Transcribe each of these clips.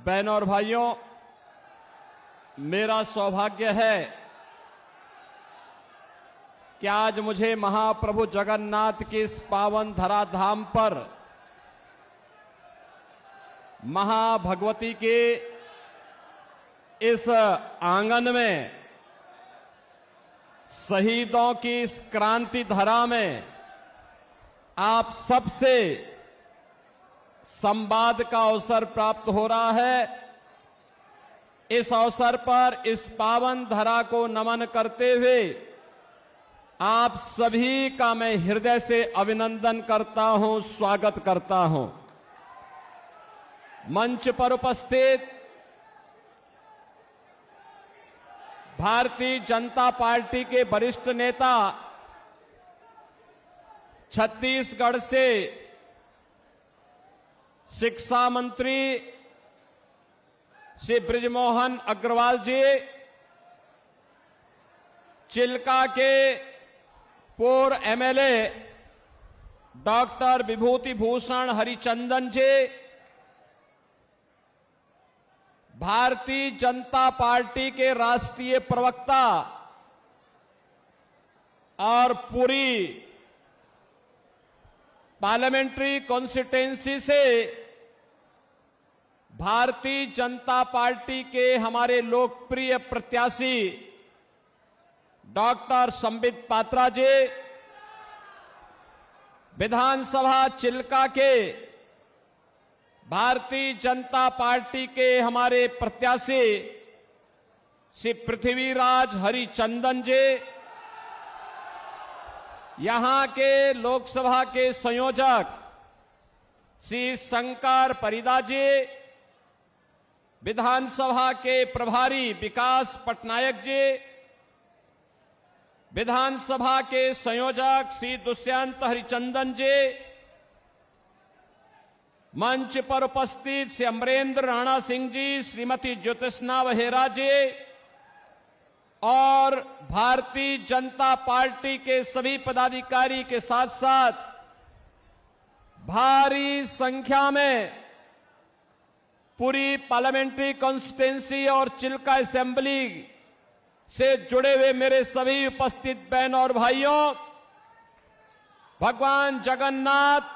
बहनों और भाइयों, मेरा सौभाग्य है कि आज मुझे महाप्रभु जगन्नाथ की इस पावन धराधाम पर महाभगवती के इस आंगन में शहीदों की इस क्रांति धरा में आप सबसे संवाद का अवसर प्राप्त हो रहा है। इस अवसर पर इस पावन धरा को नमन करते हुए आप सभी का मैं हृदय से अभिनंदन करता हूं, स्वागत करता हूं। मंच पर उपस्थित भारतीय जनता पार्टी के वरिष्ठ नेता, छत्तीसगढ़ से शिक्षा मंत्री श्री बृजमोहन अग्रवाल जी, चिल्का के पूर्व एमएलए डॉक्टर विभूति भूषण हरिचंदन जी, भारतीय जनता पार्टी के राष्ट्रीय प्रवक्ता और पूरी पार्लियामेंट्री कॉन्स्टिट्यूएंसी से भारतीय जनता पार्टी के हमारे लोकप्रिय प्रत्याशी डॉक्टर संबित पात्रा जी, विधानसभा चिल्का के भारतीय जनता पार्टी के हमारे प्रत्याशी श्री पृथ्वीराज हरिचंदन जी, यहां के लोकसभा के संयोजक श्री शंकर परिदा जी, विधानसभा के प्रभारी विकास पटनायक जी, विधानसभा के संयोजक श्री दुष्यंत हरिचंदन जी, मंच पर उपस्थित श्री अमरेंद्र राणा सिंह जी, श्रीमती ज्योतिष्ना वहेरा जी और भारतीय जनता पार्टी के सभी पदाधिकारी के साथ साथ भारी संख्या में पूरी पार्लियामेंट्री कॉन्स्टिट्यूएंसी और चिल्का असेंबली से जुड़े हुए मेरे सभी उपस्थित बहनों और भाइयों, भगवान जगन्नाथ,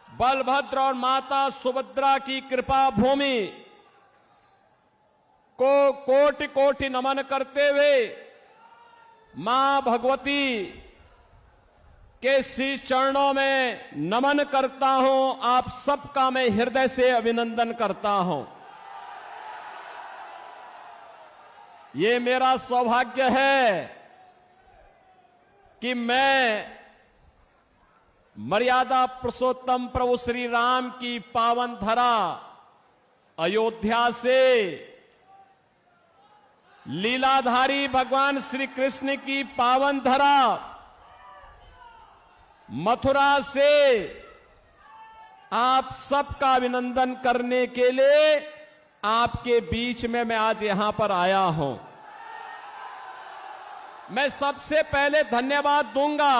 बलभद्र और माता सुभद्रा की कृपा भूमि को कोटि कोटि नमन करते हुए मां भगवती के श्री चरणों में नमन करता हूं। आप सबका मैं हृदय से अभिनंदन करता हूं। ये मेरा सौभाग्य है कि मैं मर्यादा पुरुषोत्तम प्रभु श्री राम की पावन धरा अयोध्या से लीलाधारी भगवान श्री कृष्ण की पावन धरा मथुरा से आप सबका अभिनंदन करने के लिए आपके बीच में मैं आज यहां पर आया हूं। मैं सबसे पहले धन्यवाद दूंगा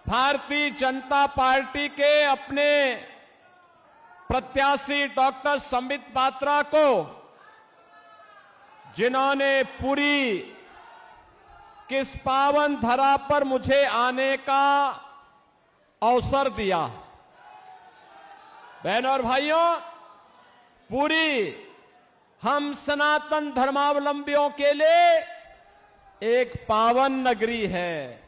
भारतीय जनता पार्टी के अपने प्रत्याशी डॉक्टर संबित पात्रा को, जिन्होंने पूरी किस पावन धरा पर मुझे आने का अवसर दिया। बहनों और भाइयों, पूरी हम सनातन धर्मावलंबियों के लिए एक पावन नगरी है।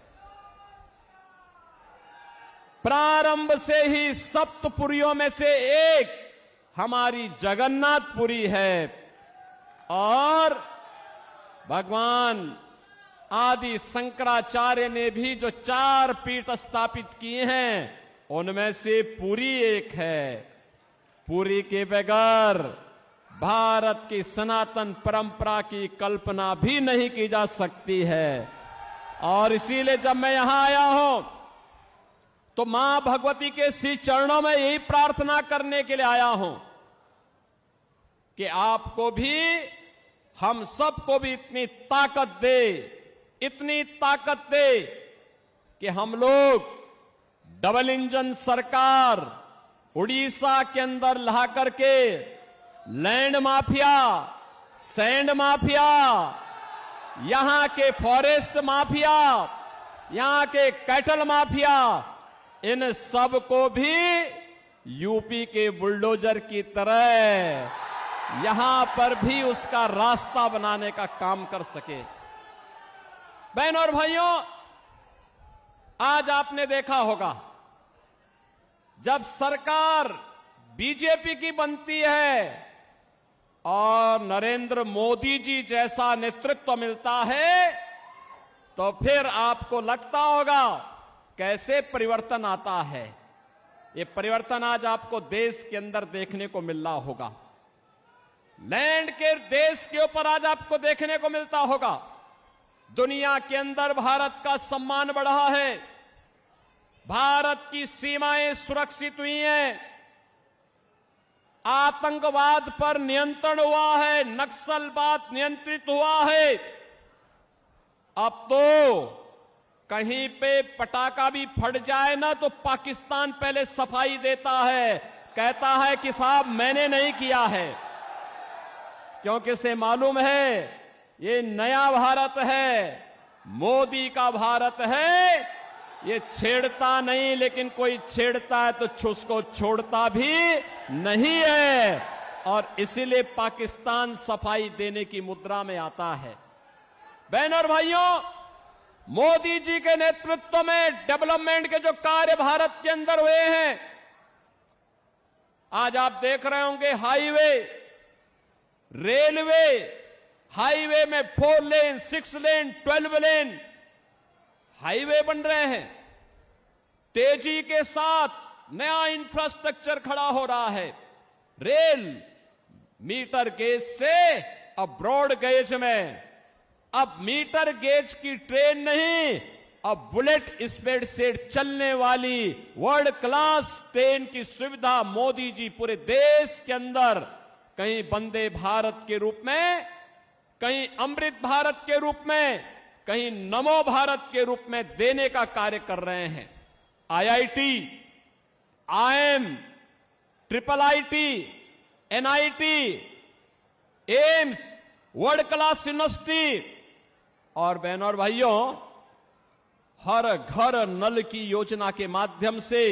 प्रारंभ से ही सप्तपुरियों में से एक हमारी जगन्नाथपुरी है और भगवान आदि शंकराचार्य ने भी जो 4 पीठ स्थापित किए हैं उनमें से पुरी एक है। पुरी के बगैर भारत की सनातन परंपरा की कल्पना भी नहीं की जा सकती है। और इसीलिए जब मैं यहां आया हूं तो मां भगवती के श्री चरणों में यही प्रार्थना करने के लिए आया हूं कि आपको भी, हम सबको भी इतनी ताकत दे कि हम लोग डबल इंजन सरकार उड़ीसा के अंदर ला करके लैंड माफिया, सैंड माफिया, यहां के फॉरेस्ट माफिया, यहां के कैटल माफिया, इन सब को भी यूपी के बुलडोजर की तरह यहां पर भी उसका रास्ता बनाने का काम कर सके। बहनों और भाइयों, आज आपने देखा होगा जब सरकार बीजेपी की बनती है और नरेंद्र मोदी जी जैसा नेतृत्व मिलता है तो फिर आपको लगता होगा कैसे परिवर्तन आता है। ये परिवर्तन आज आपको देश के अंदर देखने को मिल रहा होगा। लैंड के देश के ऊपर आज आपको देखने को मिलता होगा। दुनिया के अंदर भारत का सम्मान बढ़ा है, भारत की सीमाएं सुरक्षित हुई हैं, आतंकवाद पर नियंत्रण हुआ है, नक्सलवाद नियंत्रित हुआ है। अब तो कहीं पे पटाखा भी फट जाए ना तो पाकिस्तान पहले सफाई देता है, कहता है कि साहब मैंने नहीं किया है, क्योंकि इसे मालूम है ये नया भारत है, मोदी का भारत है। ये छेड़ता नहीं, लेकिन कोई छेड़ता है तो उसको छोड़ता भी नहीं है, और इसीलिए पाकिस्तान सफाई देने की मुद्रा में आता है। बहनों और भाइयों, मोदी जी के नेतृत्व में डेवलपमेंट के जो कार्य भारत के अंदर हुए हैं, आज आप देख रहे होंगे हाईवे, रेलवे, हाईवे में 4 लेन, 6 लेन, 12 लेन हाईवे बन रहे हैं। तेजी के साथ नया इंफ्रास्ट्रक्चर खड़ा हो रहा है। रेल मीटर गेज से अब ब्रॉड गेज में, अब मीटर गेज की ट्रेन नहीं, अब बुलेट स्पीड से चलने वाली वर्ल्ड क्लास ट्रेन की सुविधा मोदी जी पूरे देश के अंदर, कहीं वंदे भारत के रूप में, कहीं अमृत भारत के रूप में, कहीं नमो भारत के रूप में देने का कार्य कर रहे हैं। IIT, IIM, triple IT, NIT, AIIMS, world class university, और बहनों और भाइयों, हर घर नल की योजना के माध्यम से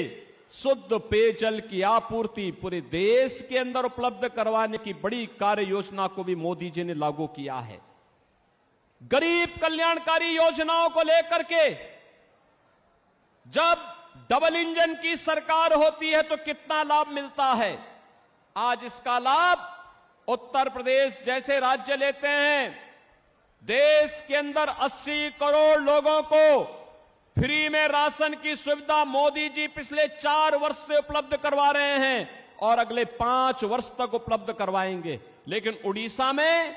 शुद्ध पेयजल की आपूर्ति पूरे देश के अंदर उपलब्ध करवाने की बड़ी कार्य योजना को भी मोदी जी ने लागू किया है। गरीब कल्याणकारी योजनाओं को लेकर के जब डबल इंजन की सरकार होती है तो कितना लाभ मिलता है। आज इसका लाभ उत्तर प्रदेश जैसे राज्य लेते हैं। देश के अंदर 80 करोड़ लोगों को फ्री में राशन की सुविधा मोदी जी पिछले 4 वर्ष से उपलब्ध करवा रहे हैं और अगले 5 वर्ष तक उपलब्ध करवाएंगे। लेकिन उड़ीसा में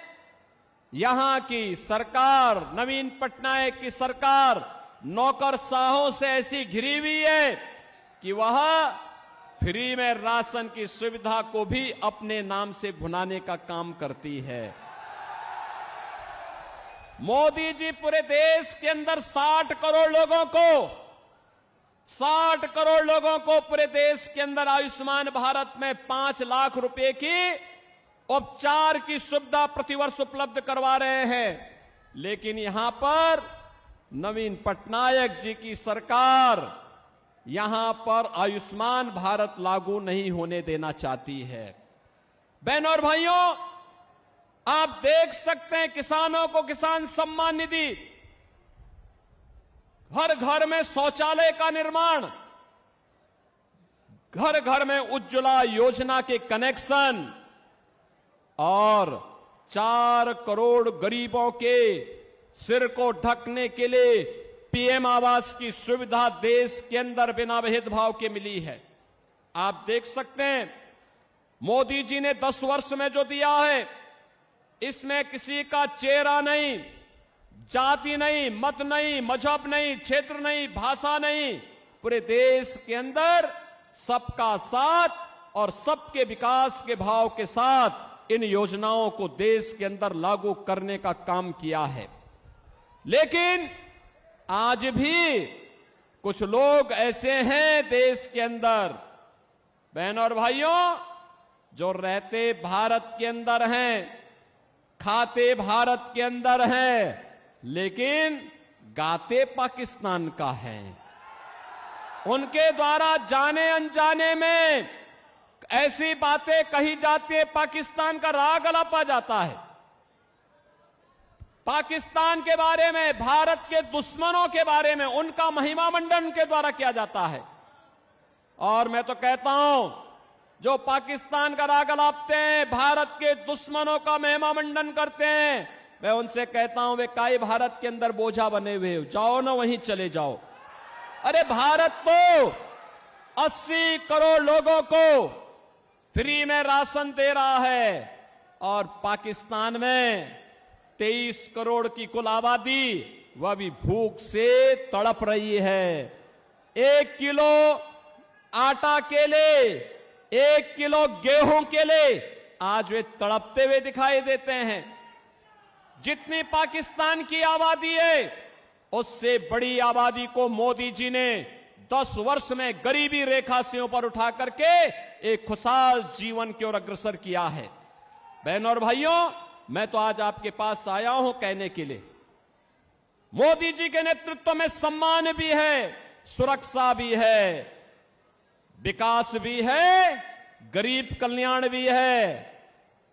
यहां की सरकार, नवीन पटनायक की सरकार, नौकरशाहों से ऐसी घिरी हुई है कि वह फ्री में राशन की सुविधा को भी अपने नाम से भुनाने का काम करती है। मोदी जी पूरे देश के अंदर 60 करोड़ लोगों को पूरे देश के अंदर आयुष्मान भारत में 5 लाख रुपए की उपचार की सुविधा प्रतिवर्ष उपलब्ध करवा रहे हैं। लेकिन यहां पर नवीन पटनायक जी की सरकार यहां पर आयुष्मान भारत लागू नहीं होने देना चाहती है। बहनों और भाइयों, आप देख सकते हैं किसानों को किसान सम्मान निधि, हर घर में शौचालय का निर्माण, घर घर में उज्ज्वला योजना के कनेक्शन और 4 करोड़ गरीबों के सिर को ढकने के लिए पीएम आवास की सुविधा देश के अंदर बिना भेदभाव के मिली है। आप देख सकते हैं मोदी जी ने 10 वर्ष में जो दिया है, इसमें किसी का चेहरा नहीं, जाति नहीं, मत नहीं, मजहब नहीं, क्षेत्र नहीं, भाषा नहीं, पूरे देश के अंदर सबका साथ और सबके विकास के भाव के साथ इन योजनाओं को देश के अंदर लागू करने का काम किया है। लेकिन आज भी कुछ लोग ऐसे हैं देश के अंदर बहनों और भाइयों, जो रहते भारत के अंदर हैं, खाते भारत के अंदर हैं, लेकिन गाते पाकिस्तान का है। उनके द्वारा जाने अनजाने में ऐसी बातें कही जाती है, पाकिस्तान का राग अलापा जाता है। पाकिस्तान के बारे में, भारत के दुश्मनों के बारे में उनका महिमा मंडन के द्वारा किया जाता है। और मैं तो कहता हूं, जो पाकिस्तान का राग अलापते हैं, भारत के दुश्मनों का महिमा मंडन करते हैं, मैं उनसे कहता हूं, वे काई भारत के अंदर बोझा बने हुए हो, जाओ ना वहीं चले जाओ। अरे भारत तो 80 करोड़ लोगों को फ्री में राशन दे रहा है और पाकिस्तान में 23 करोड़ की कुल आबादी वह भी भूख से तड़प रही है। 1 किलो आटा के लिए, 1 किलो गेहूं के लिए आज वे तड़पते हुए दिखाई देते हैं। जितनी पाकिस्तान की आबादी है, उससे बड़ी आबादी को मोदी जी ने 10 वर्ष में गरीबी रेखा से ऊपर उठा करके एक खुशहाल जीवन की ओर अग्रसर किया है। बहनों और भाइयों, मैं तो आज आपके पास आया हूं कहने के लिए, मोदी जी के नेतृत्व में सम्मान भी है, सुरक्षा भी है, विकास भी है, गरीब कल्याण भी है,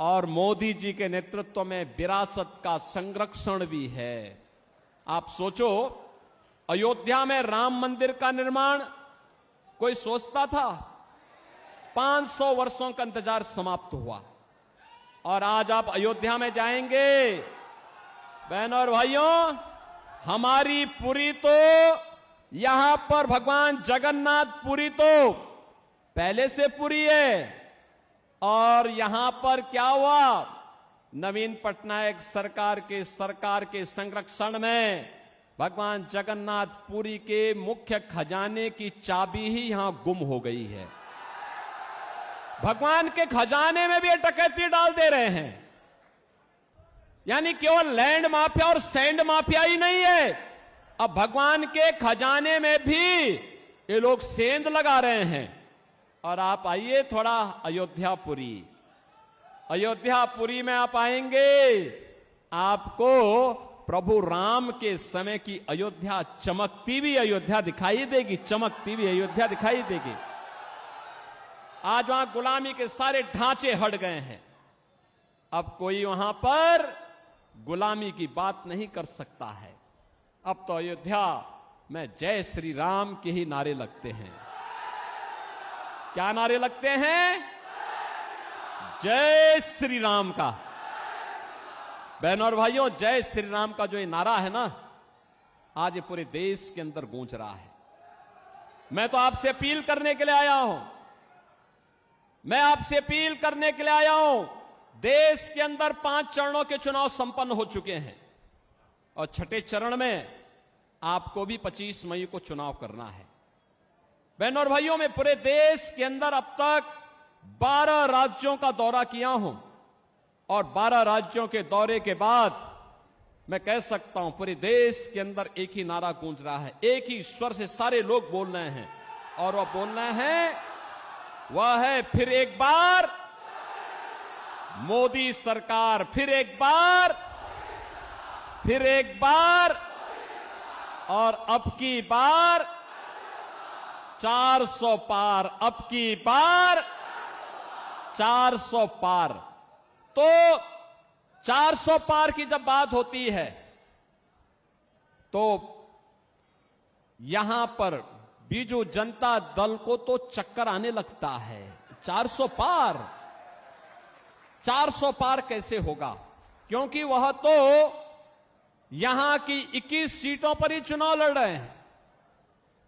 और मोदी जी के नेतृत्व में विरासत का संरक्षण भी है। आप सोचो, अयोध्या में राम मंदिर का निर्माण कोई सोचता था? 500 वर्षों का इंतजार समाप्त हुआ और आज आप अयोध्या में जाएंगे, बहनों और भाइयों, हमारी पुरी तो यहां पर भगवान जगन्नाथ पुरी तो पहले से पुरी है। और यहां पर क्या हुआ, नवीन पटनायक सरकार के संरक्षण में भगवान जगन्नाथ पुरी के मुख्य खजाने की चाबी ही यहां गुम हो गई है। भगवान के खजाने में भी ये डकैती डाल दे रहे हैं। यानी केवल लैंड माफिया और सैंड माफिया ही नहीं है, अब भगवान के खजाने में भी ये लोग सेंध लगा रहे हैं। और आप आइए थोड़ा अयोध्यापुरी, अयोध्यापुरी में आप आएंगे, आपको प्रभु राम के समय की अयोध्या, चमकती हुई अयोध्या दिखाई देगी, चमकती हुई अयोध्या दिखाई देगी। आज वहां गुलामी के सारे ढांचे हट गए हैं, अब कोई वहां पर गुलामी की बात नहीं कर सकता है। अब तो अयोध्या में जय श्री राम के ही नारे लगते हैं। क्या नारे लगते हैं? जय श्री राम का। बहनों और भाइयों, जय श्री राम का जो ये नारा है ना, आज ये पूरे देश के अंदर गूंज रहा है। मैं तो आपसे अपील करने के लिए आया हूं, मैं आपसे अपील करने के लिए आया हूं। देश के अंदर 5 चरणों के चुनाव संपन्न हो चुके हैं और छठे चरण में आपको भी 25 मई को चुनाव करना है। बहनों और भाइयों, मैं पूरे देश के अंदर अब तक 12 राज्यों का दौरा किया हूं और 12 राज्यों के दौरे के बाद मैं कह सकता हूं पूरे देश के अंदर एक ही नारा गूंज रहा है, एक ही स्वर से सारे लोग बोल रहे हैं और वह बोलना है, वह है फिर एक बार मोदी सरकार, फिर एक बार, फिर एक बार, और अब की बार 400 पार, अब की बार 400 पार। तो 400 पार की जब बात होती है तो यहां पर बीजू जनता दल को तो चक्कर आने लगता है। 400 पार, 400 पार कैसे होगा? क्योंकि वह तो यहां की 21 सीटों पर ही चुनाव लड़ रहे हैं।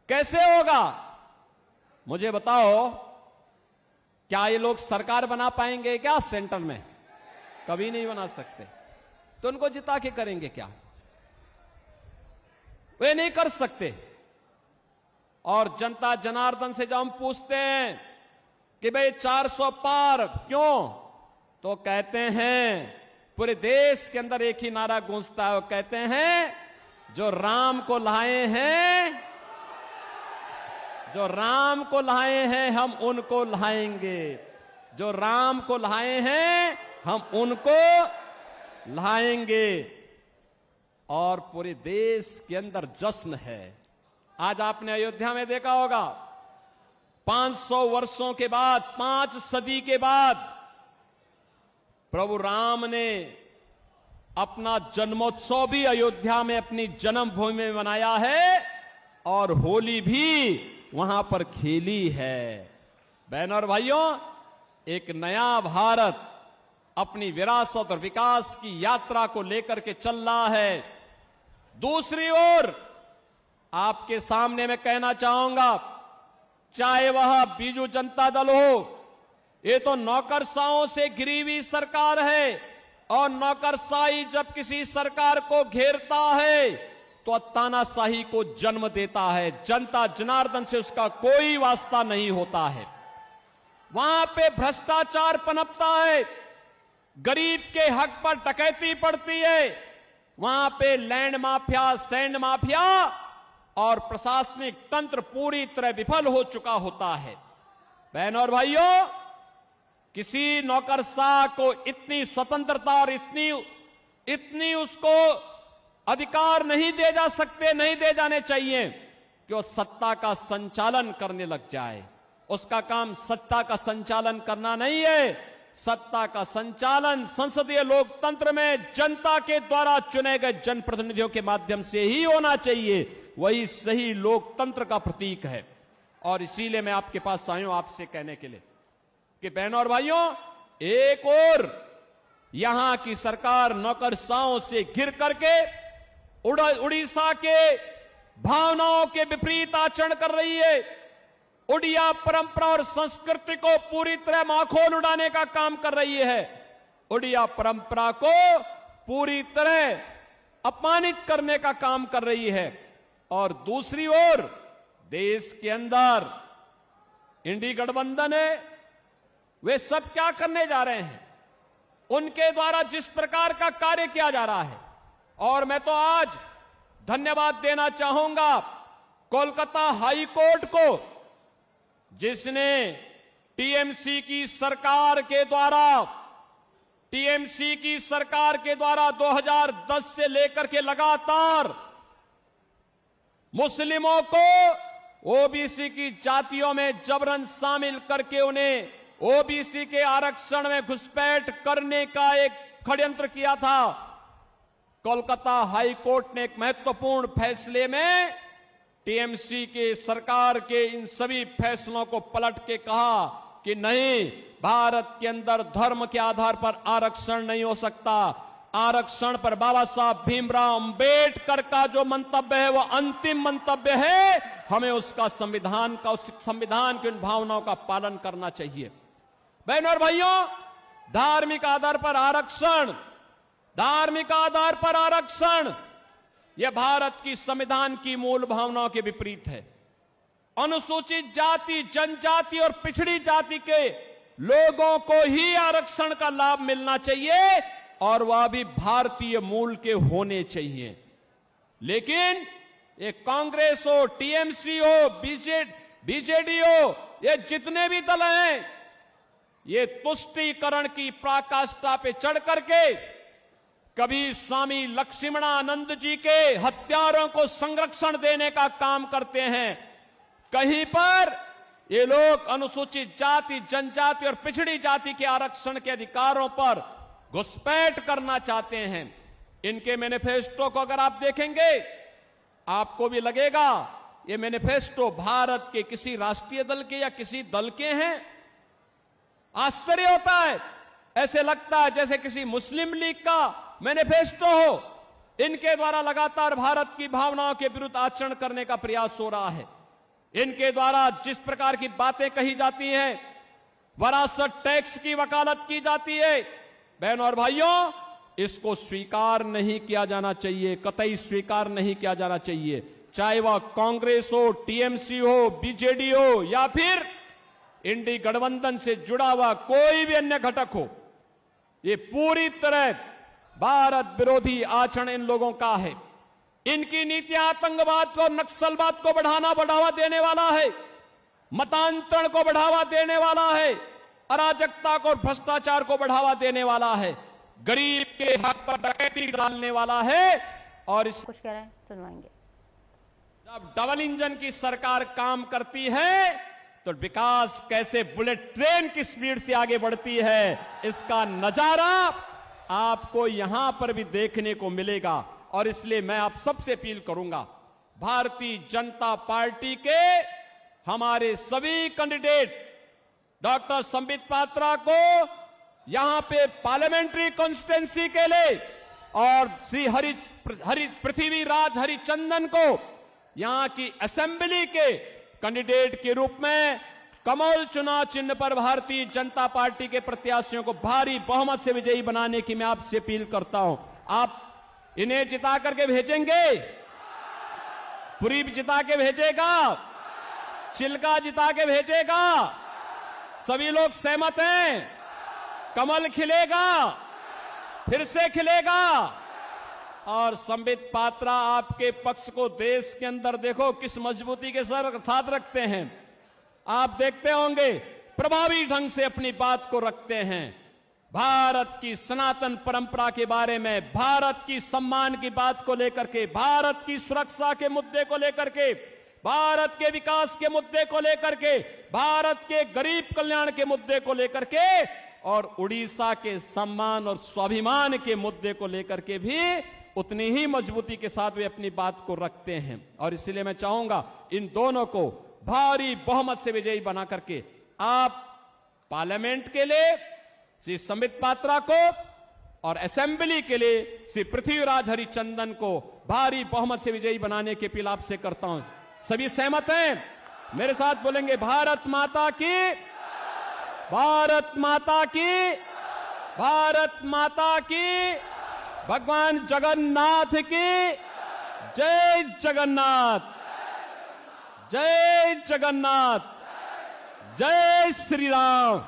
कैसे होगा मुझे बताओ? क्या ये लोग सरकार बना पाएंगे क्या सेंटर में? कभी नहीं बना सकते। तो उनको जिता के करेंगे क्या? वे नहीं कर सकते। और जनता जनार्दन से जब हम पूछते हैं कि भाई 400 पार क्यों, तो कहते हैं, पूरे देश के अंदर एक ही नारा गूंजता है, वो कहते हैं जो राम को लाए हैं, जो राम को लाए हैं हम उनको लाएंगे, जो राम को लाए हैं हम उनको लाएंगे। और पूरे देश के अंदर जश्न है। आज आपने अयोध्या में देखा होगा, 500 वर्षों के बाद, 5 सदी के बाद प्रभु राम ने अपना जन्मोत्सव भी अयोध्या में अपनी जन्मभूमि में मनाया है और होली भी वहां पर खेली है। बहनों और भाइयों, एक नया भारत अपनी विरासत और विकास की यात्रा को लेकर के चल रहा है। दूसरी ओर आपके सामने मैं कहना चाहूंगा, चाहे वह बीजू जनता दल हो, ये तो नौकरशाहों से घिरी हुई सरकार है और नौकरशाही जब किसी सरकार को घेरता है तो तानाशाही को जन्म देता है। जनता जनार्दन से उसका कोई वास्ता नहीं होता है। वहां पे भ्रष्टाचार पनपता है, गरीब के हक पर डकैती पड़ती है, वहां पे लैंड माफिया, सैंड माफिया और प्रशासनिक तंत्र पूरी तरह विफल हो चुका होता है। बहनों और भाइयों, किसी नौकरशाह को इतनी स्वतंत्रता और इतनी उसको अधिकार नहीं दे जा सकते, नहीं दे जाने चाहिए कि वो सत्ता का संचालन करने लग जाए। उसका काम सत्ता का संचालन करना नहीं है। सत्ता का संचालन संसदीय लोकतंत्र में जनता के द्वारा चुने गए जनप्रतिनिधियों के माध्यम से ही होना चाहिए। वही सही लोकतंत्र का प्रतीक है। और इसीलिए मैं आपके पास आया हूं आपसे कहने के लिए कि बहनों और भाइयों, एक और यहां की सरकार नौकरशाहों से घिर करके उड़ीसा के भावनाओं के विपरीत आचरण कर रही है। उड़िया परंपरा और संस्कृति को पूरी तरह माखोल उड़ाने का काम कर रही है। उड़िया परंपरा को पूरी तरह अपमानित करने का काम कर रही है। और दूसरी ओर देश के अंदर इंडी गठबंधन है, वे सब क्या करने जा रहे हैं? उनके द्वारा जिस प्रकार का कार्य किया जा रहा है, और मैं तो आज धन्यवाद देना चाहूंगा कोलकाता हाई कोर्ट को, जिसने टीएमसी की सरकार के द्वारा 2010 से लेकर के लगातार मुस्लिमों को ओबीसी की जातियों में जबरन शामिल करके उन्हें ओबीसी के आरक्षण में घुसपैठ करने का एक षड्यंत्र किया था। कोलकाता हाई कोर्ट ने एक महत्वपूर्ण फैसले में टीएमसी के सरकार के इन सभी फैसलों को पलट के कहा कि नहीं, भारत के अंदर धर्म के आधार पर आरक्षण नहीं हो सकता। आरक्षण पर बाबा साहब भीमराव अंबेडकर का जो मंतव्य है वो अंतिम मंतव्य है। हमें उसका संविधान की उन भावनाओं का पालन करना चाहिए। बहनों और भाइयों, धार्मिक आधार पर आरक्षण यह भारत की संविधान की मूल भावनाओं के विपरीत है। अनुसूचित जाति, जनजाति और पिछड़ी जाति के लोगों को ही आरक्षण का लाभ मिलना चाहिए और वह भी भारतीय मूल के होने चाहिए। लेकिन ये कांग्रेस हो, टीएमसी हो, बीजेडी हो, ये जितने भी दल हैं, ये तुष्टीकरण की पराकाष्ठा पे चढ़ करके कभी स्वामी लक्ष्मणानंद जी के हत्यारों को संरक्षण देने का काम करते हैं, कहीं पर ये लोग अनुसूचित जाति, जनजाति और पिछड़ी जाति के आरक्षण के अधिकारों पर घुसपैठ करना चाहते हैं। इनके मैनिफेस्टो को अगर आप देखेंगे, आपको भी लगेगा ये मैनिफेस्टो भारत के किसी राष्ट्रीय दल के या किसी दल के हैं। आश्चर्य होता है, ऐसे लगता है जैसे किसी मुस्लिम लीग का मैनिफेस्टो हो। इनके द्वारा लगातार भारत की भावनाओं के विरुद्ध आचरण करने का प्रयास हो रहा है। इनके द्वारा जिस प्रकार की बातें कही जाती हैं, वरासत टैक्स की वकालत की जाती है, बहनों और भाइयों, इसको स्वीकार नहीं किया जाना चाहिए, कतई स्वीकार नहीं किया जाना चाहिए। चाहे वह कांग्रेस हो, टीएमसी हो, बीजेडी हो या फिर इंडी गठबंधन से जुड़ा हुआ कोई भी अन्य घटक हो, ये पूरी तरह भारत विरोधी आचरण इन लोगों का है। इनकी नीतियां आतंकवाद को, नक्सलवाद को बढ़ावा देने वाला है। मतांतरण को बढ़ावा देने वाला है, अराजकता को और भ्रष्टाचार को बढ़ावा देने वाला है, गरीब के हक पर डकैती डालने वाला है। और इस कुछ कह रहे हैं, सुनवाएंगे। जब डबल इंजन की सरकार काम करती है तो विकास कैसे बुलेट ट्रेन की स्पीड से आगे बढ़ती है, इसका नजारा आपको यहां पर भी देखने को मिलेगा। और इसलिए मैं आप सबसे अपील करूंगा, भारतीय जनता पार्टी के हमारे सभी कैंडिडेट डॉक्टर संबित पात्रा को यहां पे पार्लियामेंट्री कॉन्स्टिट्यूंसी के लिए और श्री पृथ्वीराज हरिचंदन को यहां की असेंबली के कैंडिडेट के रूप में कमल चुनाव चिन्ह पर भारतीय जनता पार्टी के प्रत्याशियों को भारी बहुमत से विजयी बनाने की मैं आपसे अपील करता हूं। आप इन्हें जिता करके भेजेंगे, पुरी जिता के भेजेगा, चिल्का जिता के भेजेगा, सभी लोग सहमत हैं, कमल खिलेगा, फिर से खिलेगा। और संबित पात्रा आपके पक्ष को देश के अंदर देखो किस मजबूती के साथ रखते हैं। आप देखते होंगे प्रभावी ढंग से अपनी बात को रखते हैं। भारत की सनातन परंपरा के बारे में, भारत की सम्मान की बात को लेकर के, भारत की सुरक्षा के मुद्दे को लेकर के, भारत के विकास के मुद्दे को लेकर के, भारत के गरीब कल्याण के मुद्दे को लेकर के और उड़ीसा के सम्मान और स्वाभिमान के मुद्दे को लेकर के भी उतनी ही मजबूती के साथ वे अपनी बात को रखते हैं। और इसलिए मैं चाहूंगा इन दोनों को भारी बहुमत से विजयी बना करके आप पार्लियामेंट के लिए श्री संबित पात्रा को और असेंबली के लिए श्री पृथ्वीराज हरिचंदन को भारी बहुमत से विजयी बनाने की अपील आपसे करता हूं। सभी सहमत हैं? मेरे साथ बोलेंगे, भारत माता की, भारत माता की, भारत माता की, भगवान जगन्नाथ की जय जगन्नाथ, जय जगन्नाथ, जय श्री राम,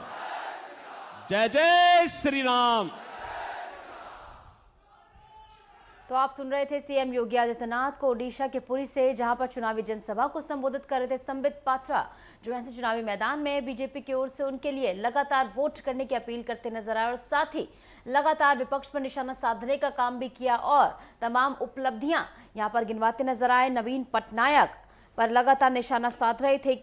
जय जय श्री राम। तो आप सुन रहे थे सीएम योगी आदित्यनाथ को ओडिशा के पुरी से, जहां पर चुनावी जनसभा को संबोधित कर रहे थे संबित पात्रा, जो ऐसे चुनावी मैदान में बीजेपी की ओर से उनके लिए लगातार वोट करने की अपील करते नजर आए और साथ ही लगातार विपक्ष पर निशाना साधने का काम भी किया और तमाम उपलब्धियां यहां पर गिनवाते नजर आए। नवीन पटनायक पर लगातार निशाना साध रहे थे।